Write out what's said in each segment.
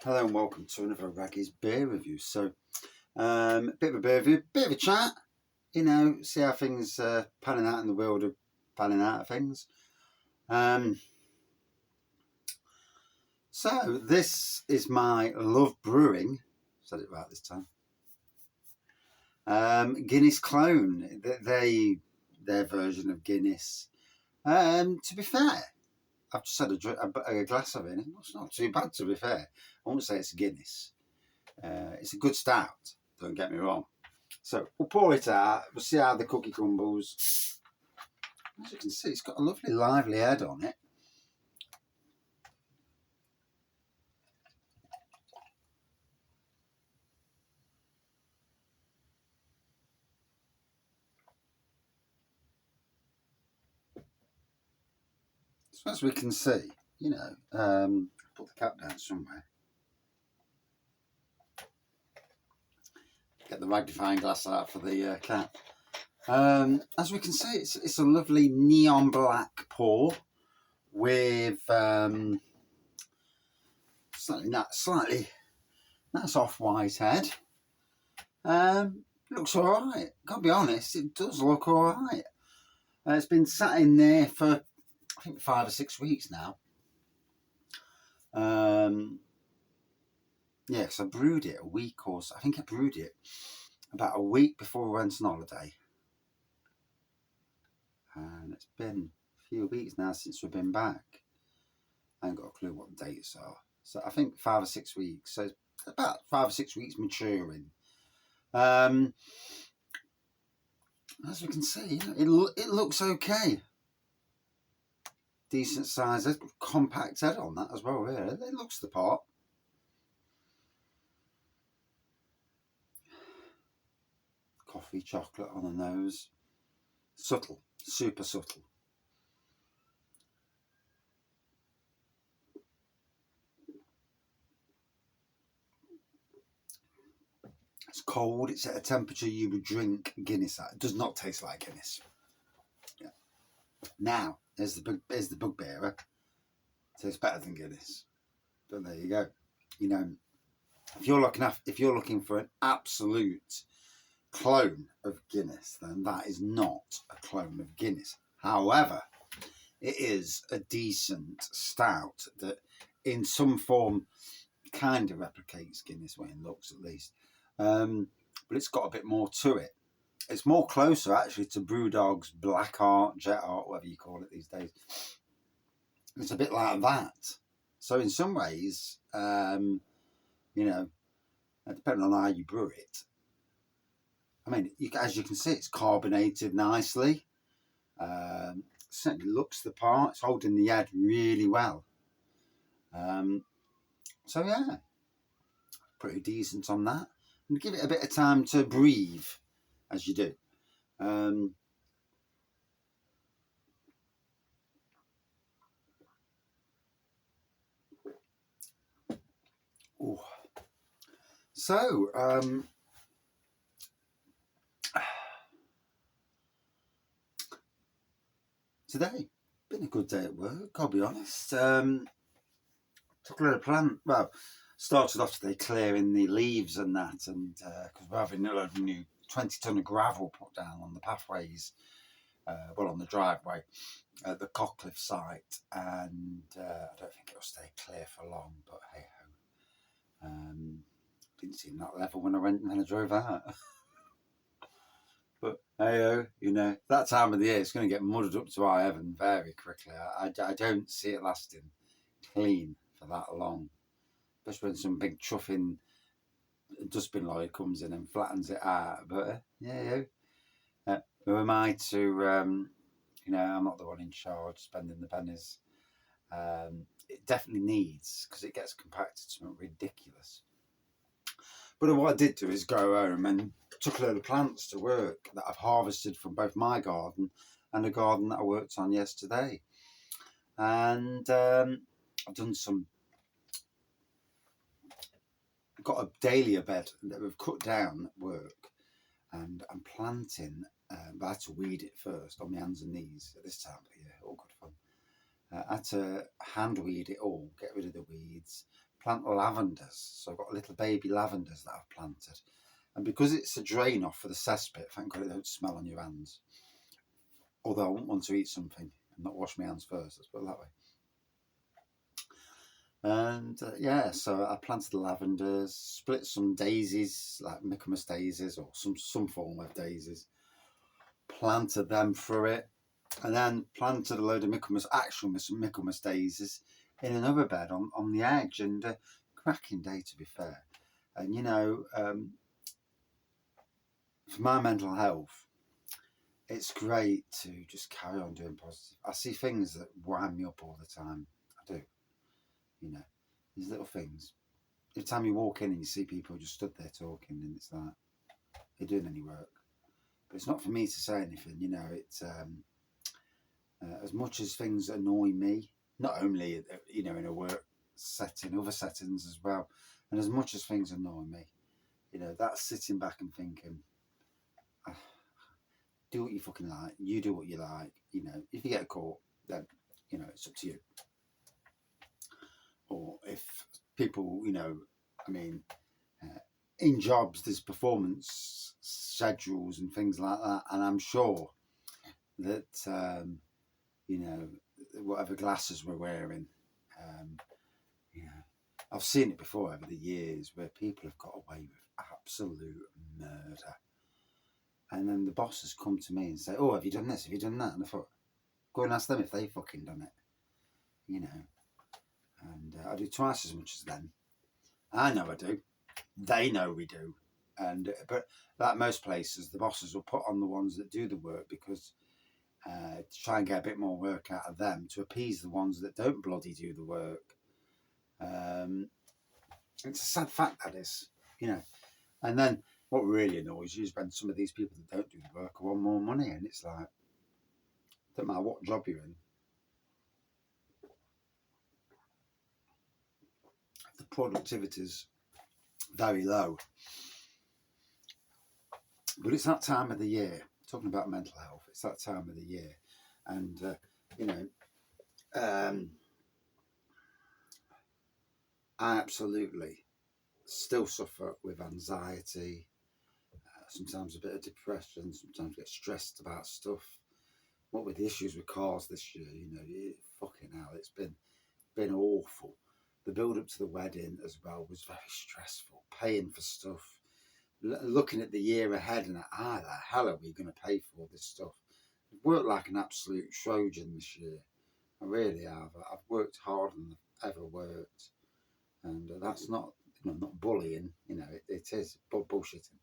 Hello and welcome to another Raggy's beer review. So, bit of a beer review, bit of a chat, see how things panning out in the world of panning out of things. So this is my Love Brewing, said it right this time, Guinness clone, their version of Guinness. To be fair, I've just had a glass of it. It's not too bad, to be fair. I won't say it's a Guinness. It's a good stout, don't get me wrong. So we'll pour it out, we'll see how the cookie crumbles. As you can see, it's got a lovely lively head on it. So as we can see, put the cap down somewhere. Get the magnifying glass out for the cap. As we can see, it's a lovely neon black pour with slightly that's off-white head. Looks all right. Gotta be honest, it does look all right. It's been sat in there for I think 5 or 6 weeks now. Yeah, because I brewed it a week or so. I think I brewed it about a week before we went on holiday. And it's been a few weeks now since we've been back. I ain't got a clue what the dates are. So I think 5 or 6 weeks. So it's about 5 or 6 weeks maturing. As we can see, it looks okay. Decent size, compact head on that as well, really. It looks the part. Coffee, chocolate on the nose. Subtle, super subtle. It's cold, it's at a temperature you would drink Guinness at. It does not taste like Guinness. Yeah. Now, there's the bugbearer. Tastes better than Guinness. But there you go. If you're looking for an absolute clone of Guinness, then that is not a clone of Guinness. However, it is a decent stout that in some form kind of replicates Guinness, when it looks at least. But it's got a bit more to it. It's more closer actually to Brewdog's Black Art, Jet Art, whatever you call it these days. It's a bit like that. So in some ways, depending on how you brew it, I mean, as you can see, it's carbonated nicely. Certainly looks the part. It's holding the head really well. So yeah, pretty decent on that. And give it a bit of time to breathe, as you do. Ooh. So, today, been a good day at work, I'll be honest. Took a load of plant, started off today clearing the leaves and that, and because we're having a load of new 20 tonne of gravel put down on the pathways, on the driveway at the Cockcliffe site, and I don't think it'll stay clear for long, but hey ho. Didn't seem that level when I went and I drove out. But hey ho, that time of the year it's going to get mudded up to high heaven very quickly. I don't see it lasting clean for that long, especially when some big chuffing dustbin lorry comes in and flattens it out. But who am I to I'm not the one in charge spending the pennies. It definitely needs, because it gets compacted to something ridiculous. But what I did do is go home and took a load of plants to work that I've harvested from both my garden and a garden that I worked on yesterday. And I've done got a dahlia bed that we've cut down at work, and I'm planting, but I had to weed it first on my hands and knees at this time of the year, all good fun. I had to hand weed it all, get rid of the weeds, plant lavenders. So I've got little baby lavenders that I've planted. And because it's a drain off for the cesspit, thank God it don't smell on your hands. Although I wouldn't want to eat something and not wash my hands first, let's put it that way. And yeah, so I planted the lavenders, split some daisies, like Michaelmas daisies or some form of daisies, planted them through it, and then planted a load of Michaelmas daisies in another bed on the edge, and cracking day, to be fair. And you know, for my mental health, it's great to just carry on doing positive. I see things that wind me up all the time. I do. You know, these little things. Every time you walk in and you see people just stood there talking, and it's like, they're doing any work. But it's not for me to say anything, you know. It's as much as things annoy me, not only, you know, in a work setting, other settings as well, and as much as things annoy me, you know, that's sitting back and thinking, do what you fucking like, you do what you like, you know. If you get caught, then, you know, it's up to you. Or if people, you know, I mean, in jobs there's performance schedules and things like that, and I'm sure that you know, whatever glasses we're wearing, you know, I've seen it before over the years where people have got away with absolute murder, and then the bosses come to me and say, oh, have you done this, have you done that? And I thought, go and ask them if they fucking done it, you know. And I do twice as much as them. I know I do, they know we do. And but like most places, the bosses will put on the ones that do the work because to try and get a bit more work out of them, to appease the ones that don't bloody do the work. It's a sad fact, that is, you know. And then what really annoys you is when some of these people that don't do the work want more money, and it's like, don't matter what job you're in, the productivity's very low. But it's that time of the year, talking about mental health, it's that time of the year. And, you know, I absolutely still suffer with anxiety, sometimes a bit of depression, sometimes get stressed about stuff. What with the issues with cars this year, you know, fucking hell, it's been awful. The build up to the wedding as well was very stressful, paying for stuff, looking at the year ahead and how the hell are we going to pay for all this stuff? I've worked like an absolute Trojan this year. I really have. I've worked harder than I've ever worked. And that's not, you know, not bullying, you know, it is bullshitting.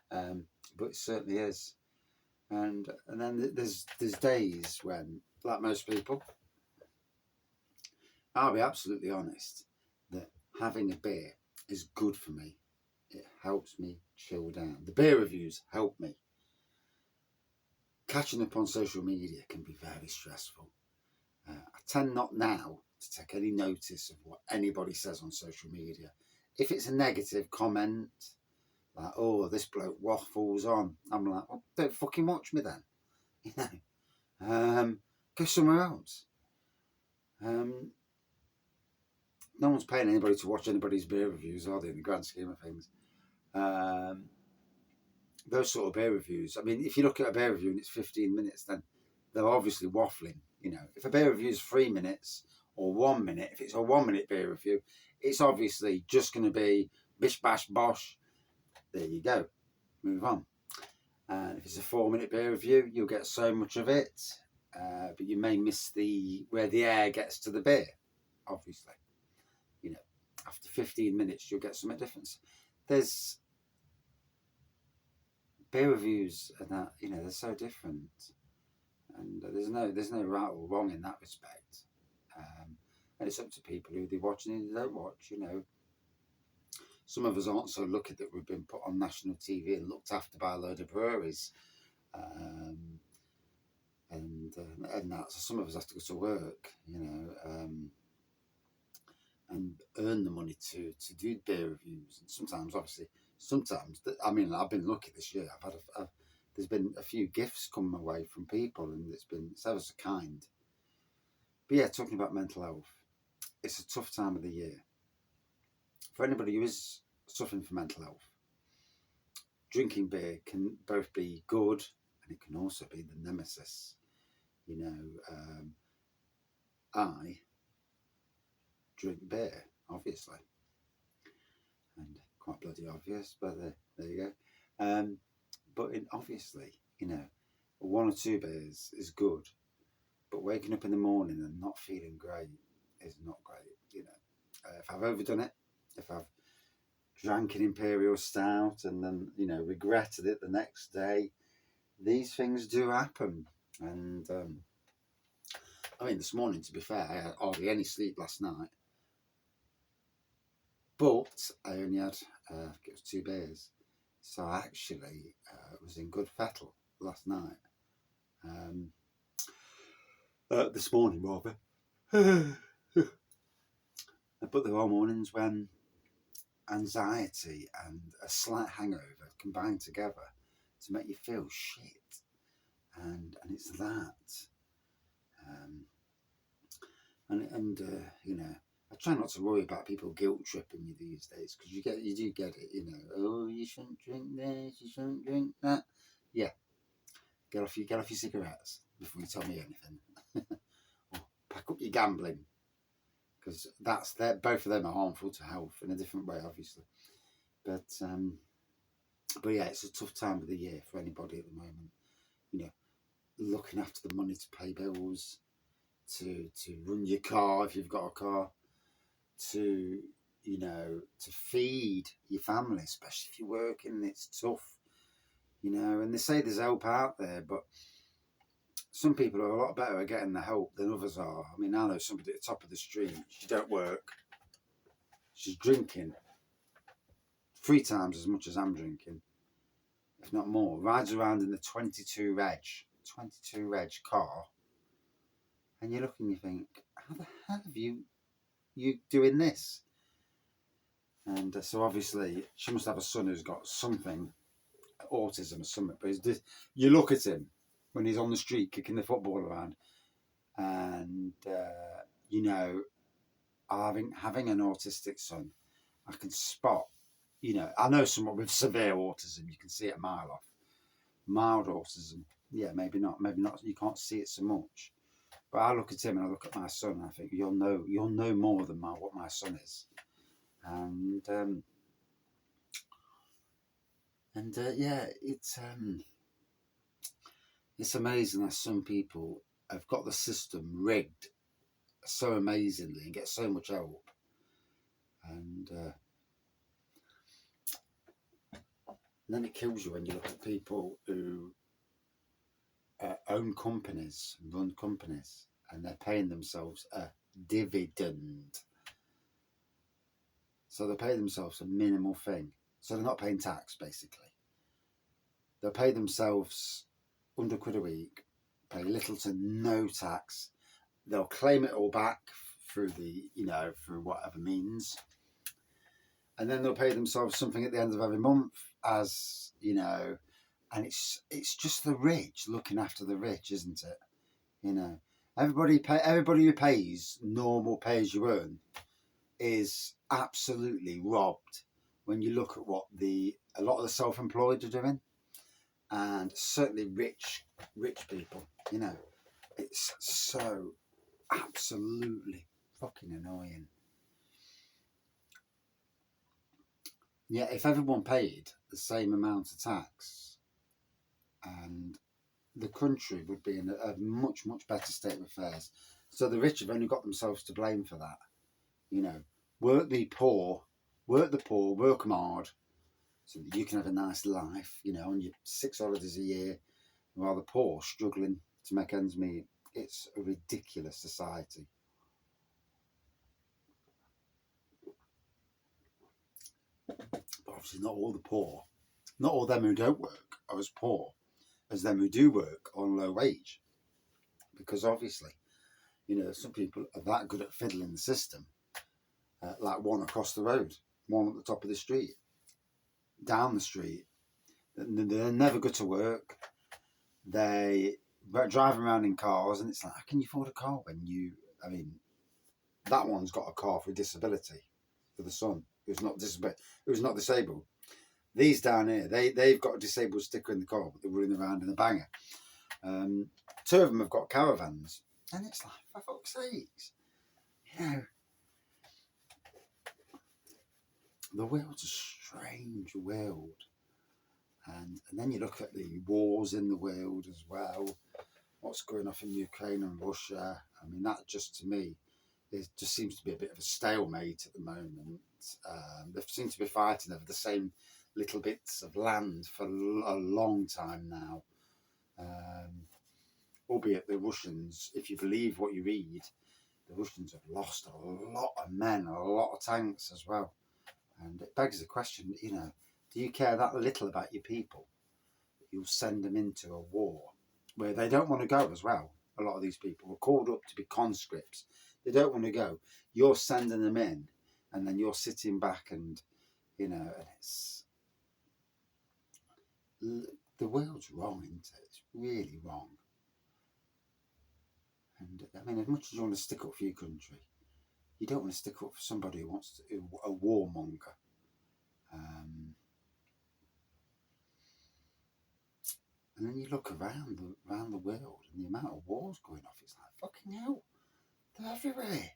But it certainly is. And then there's days when, like most people, I'll be absolutely honest, that having a beer is good for me. It helps me chill down. The beer reviews help me. Catching up on social media can be very stressful. I tend not now to take any notice of what anybody says on social media. If it's a negative comment, like, oh, this bloke waffles on, I'm like, well, don't fucking watch me then. You know, go somewhere else. No one's paying anybody to watch anybody's beer reviews, are they, in the grand scheme of things? Those sort of beer reviews, I mean, if you look at a beer review and it's 15 minutes, then they're obviously waffling. You know, if a beer review is 3 minutes or 1 minute, if it's a 1 minute beer review, it's obviously just going to be bish bash bosh. There you go. Move on. And if it's a 4 minute beer review, you'll get so much of it, but you may miss where the air gets to the beer, obviously. You know, after 15 minutes, you'll get some difference. There's beer reviews and that, you know, they're so different. And there's no right or wrong in that respect. And it's up to people who they watch and who they don't watch, you know. Some of us aren't so lucky that we've been put on national TV and looked after by a load of breweries. And that, so some of us have to go to work, you know, and earn the money to do beer reviews. And sometimes, I mean, I've been lucky this year. There's been a few gifts come my way from people, and it's ever so kind. But yeah, talking about mental health, it's a tough time of the year. for anybody who is suffering from mental health, drinking beer can both be good and it can also be the nemesis. You know, I drink beer, obviously, and quite bloody obvious, but there you go. But obviously, you know, 1 or 2 beers is good, but waking up in the morning and not feeling great is not great. You know, if I've overdone it, if I've drank an imperial stout and then, you know, regretted it the next day, these things do happen. And I mean, this morning, to be fair, I had hardly any sleep last night, but I only had I think it was 2 beers, so I actually was in good fettle last night. This morning rather. But there are mornings when anxiety and a slight hangover combine together to make you feel shit, and it's that. You know, I try not to worry about people guilt tripping you these days, because you do get it. You know, oh, you shouldn't drink this, you shouldn't drink that. Yeah, get off your cigarettes before you tell me anything. Or pack up your gambling, because both of them are harmful to health in a different way, obviously. But yeah, it's a tough time of the year for anybody at the moment. You know, looking after the money to pay bills, to run your car if you've got a car, to, you know, to feed your family, especially if you're working. It's tough, you know. And they say there's help out there, but some people are a lot better at getting the help than others are. I mean, I know somebody at the top of the street. She don't work. She's drinking 3 times as much as I'm drinking, if not more. Rides around in the 22 reg car, and you look and you think, how the hell have you doing this? And so obviously she must have a son who's got something, autism or something. But you look at him when he's on the street kicking the football around, and you know, having an autistic son, I can spot. You know, I know someone with severe autism. You can see it a mile off. Mild autism, yeah, maybe not. You can't see it so much. But I look at him and I look at my son, and I think you'll know more than what my son is. And yeah, it's amazing that some people have got the system rigged so amazingly and get so much help. And then it kills you when you look at people who own companies, run companies, and they're paying themselves a dividend. So they pay themselves a minimal thing. So they're not paying tax, basically. They'll pay themselves £100 a week, pay little to no tax. They'll claim it all back through through whatever means. And then they'll pay themselves something at the end of every month, as, you know, and it's just the rich looking after the rich, isn't it? You know, everybody who pays normal pay as you earn is absolutely robbed when you look at what a lot of the self-employed are doing, and certainly rich people. You know, it's so absolutely fucking annoying. Yeah, if everyone paid the same amount of tax, and the country would be in a much, much better state of affairs. So the rich have only got themselves to blame for that. You know, work the poor, work them hard, so that you can have a nice life, you know, on your 6 holidays a year, while the poor struggling to make ends meet. It's a ridiculous society. But obviously not all the poor, not all them who don't work are as poor as them who do work on low wage. Because obviously, you know, some people are that good at fiddling the system, like one across the road, one at the top of the street, down the street. They never go to work. They drive around in cars, and it's like, how can you afford a car when that one's got a car for a disability? for the son who's not disabled. These down here, they've got a disabled sticker in the car, but they're running around in a banger. Two of them have got caravans, and it's like, for fuck's sakes, you know, the world's a strange world. And then you look at the wars in the world as well, what's going on in Ukraine and Russia. I mean, that just, to me, it just seems to be a bit of a stalemate at the moment. They seem to be fighting over the same little bits of land for a long time now. Albeit the Russians, if you believe what you read, the Russians have lost a lot of men, a lot of tanks as well. And it begs the question, you know, do you care that little about your people? You'll send them into a war where they don't want to go as well. A lot of these people were called up to be conscripts. They don't want to go. You're sending them in, and then you're sitting back and, you know, and it's... The world's wrong, isn't it? It's really wrong. And, I mean, as much as you want to stick up for your country, you don't want to stick up for somebody who wants to, a warmonger. And then you look around the world and the amount of wars going off, it's like, fucking hell, they're everywhere.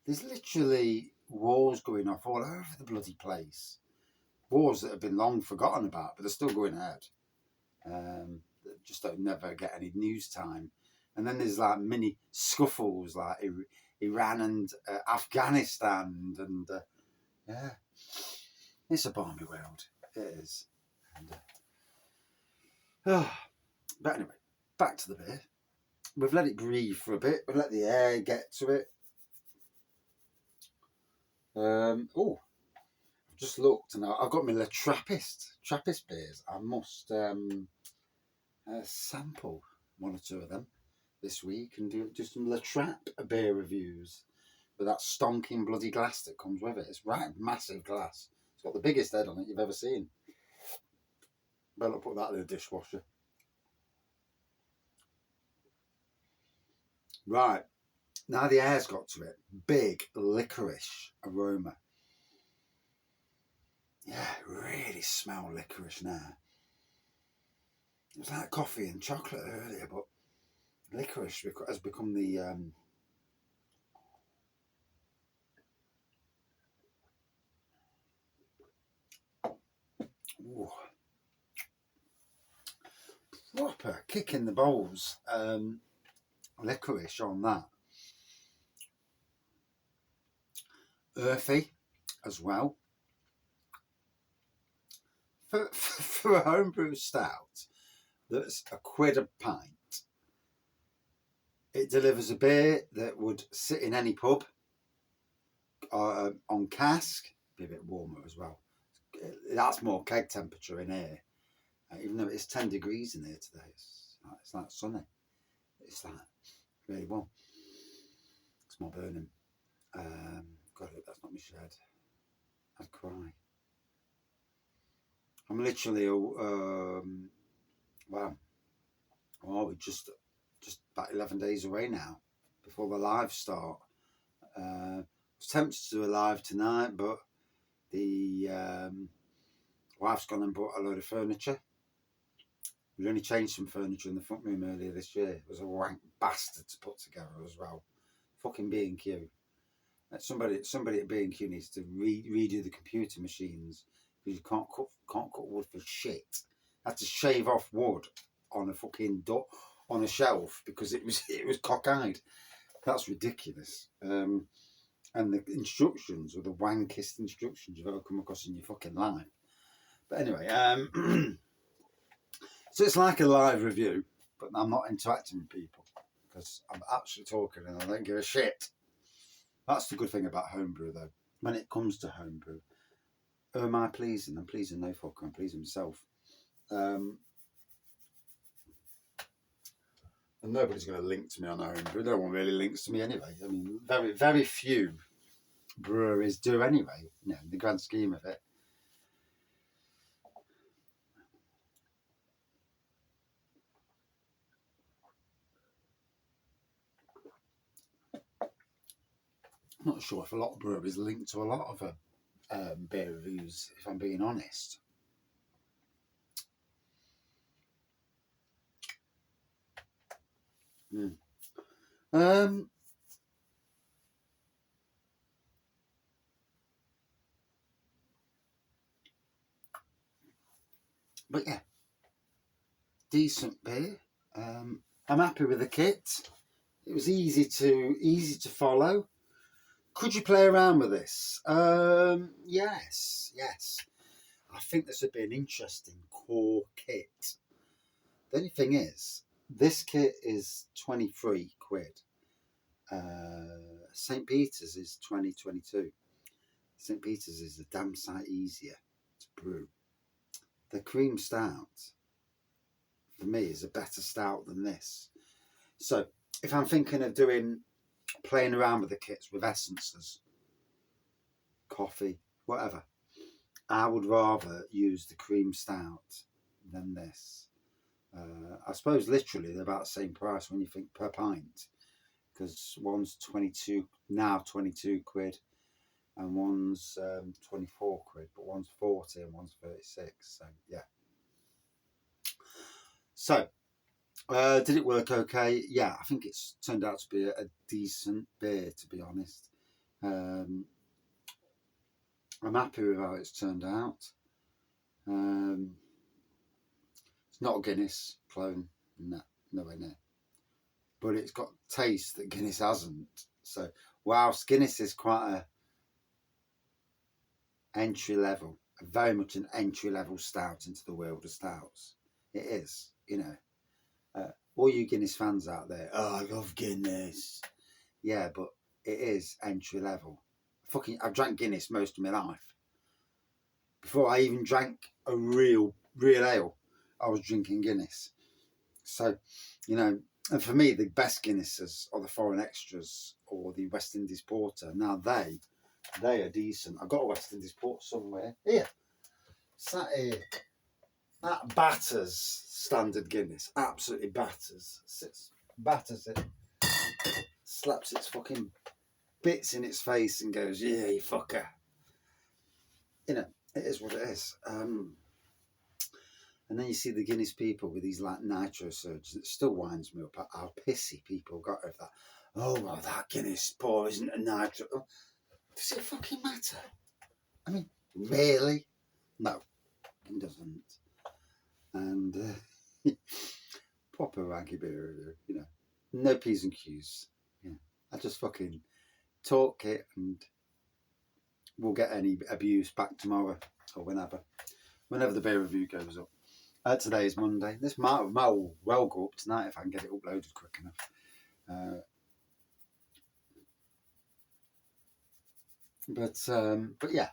There's literally wars going off all over the bloody place. Wars that have been long forgotten about, but they're still going ahead. That just don't never get any news time. And then there's like mini scuffles like Iran and Afghanistan, and yeah, it's a balmy world. It is. And, but anyway, back to the beer. We've let it breathe for a bit. We've let the air get to it. Oh, I've just looked, and I've got my little Trappist beers. I must sample one or two of them this week and do some La Trappe beer reviews with that stonking bloody glass that comes with it. It's right, massive glass. It's got the biggest head on it you've ever seen. Better put that in the dishwasher. Right, now the air's got to it. Big licorice aroma. Yeah, really smell licorice now. It was like coffee and chocolate earlier, but licorice has become the proper kick in the bowls. Licorice on that. Earthy as well. For a homebrew stout that's £1 a pint, it delivers a beer that would sit in any pub on cask. Be a bit warmer as well. That's more keg temperature in here, even though it's 10 degrees in here today. It's like sunny. It's like really warm. It's more burning. God, that's not my shed. I'd cry. I'm literally wow. Oh, we're just about 11 days away now before the live start. I was tempted to do a live tonight, but the wife's gone and bought a load of furniture. We only changed some furniture in the front room earlier this year. It was a wank bastard to put together as well. Fucking B&Q. Somebody at B&Q needs to redo the computer machines, because you can't cut wood for shit. I had to shave off wood on a fucking on a shelf because it was cockeyed. That's ridiculous. And the instructions were the wankest instructions you've ever come across in your fucking life. But anyway, so it's like a live review, but I'm not interacting with people because I'm actually talking and I don't give a shit. That's the good thing about homebrew, though. When it comes to homebrew, who am I pleasing? I'm pleasing no fucker. I'm pleasing myself. And nobody's going to link to me on homebrew. No one really links to me anyway. I mean, very, very few breweries do anyway, you know, in the grand scheme of it. not sure if a lot of breweries link to a lot of beer reviews, if I'm being honest. But yeah, decent beer. I'm happy with the kit. It was easy to follow. Could you play around with this? Yes. I think this would be an interesting core kit. The only thing is, this kit is 23 quid. St. Peter's is 2022. St. Peter's is a damn sight easier to brew. The cream stout, for me, is a better stout than this. So if I'm thinking of playing around with the kits with essences, coffee, whatever, I would rather use the cream stout than this. I suppose literally they're about the same price when you think per pint, because one's 22 quid, and one's 24 quid, but one's 40 and one's 36. So yeah. So did it work okay? Yeah, I think it's turned out to be a decent beer, to be honest. I'm happy with how it's turned out. It's not a Guinness clone, no, nowhere near. But it's got taste that Guinness hasn't. So whilst Guinness is quite a entry level, very much an entry level stout into the world of stouts. It is, you know. All you Guinness fans out there, oh, I love Guinness. Yeah, but it is entry level. I've drank Guinness most of my life. Before I even drank a real ale, I was drinking Guinness. So, you know, and for me, the best Guinnesses are the foreign extras or the West Indies Porter. Now they are decent. I've got a West Indies Porter somewhere here. Sat here. That batters standard Guinness. Absolutely batters. Batters it. Slaps its fucking bits in its face and goes, yeah, you fucker. You know, it is what it is. And then you see the Guinness people with these like nitro surges. It still winds me up how pissy people got over that. Oh, well, that Guinness pour isn't a nitro. Does it fucking matter? I mean, really? No, it doesn't. And proper wanky beer review, you know. No P's and Q's. Yeah. I just fucking talk it, and we'll get any abuse back tomorrow or whenever the beer review goes up. Today is Monday. This might well go up tonight if I can get it uploaded quick enough. But yeah,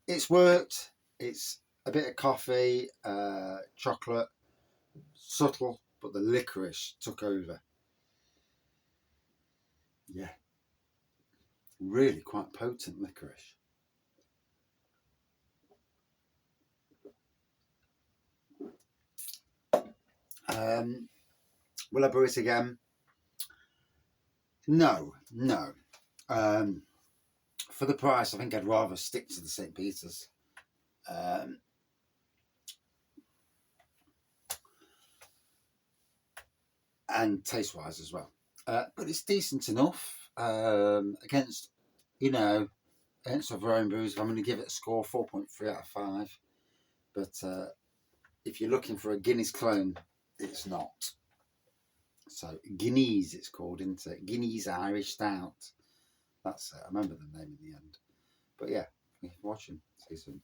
it's worked. It's a bit of coffee, chocolate, subtle, but the licorice took over. Yeah, really quite potent licorice. Will I brew it again? No. For the price, I think I'd rather stick to the St. Peter's. And taste-wise as well. But it's decent enough against other home brews. I'm going to give it a score 4.3 out of 5. But if you're looking for a Guinness clone, it's not. So Guinness, it's called, isn't it? Guinness Irish Stout. That's it. I remember the name in the end. But yeah, thank you for watching. See you soon.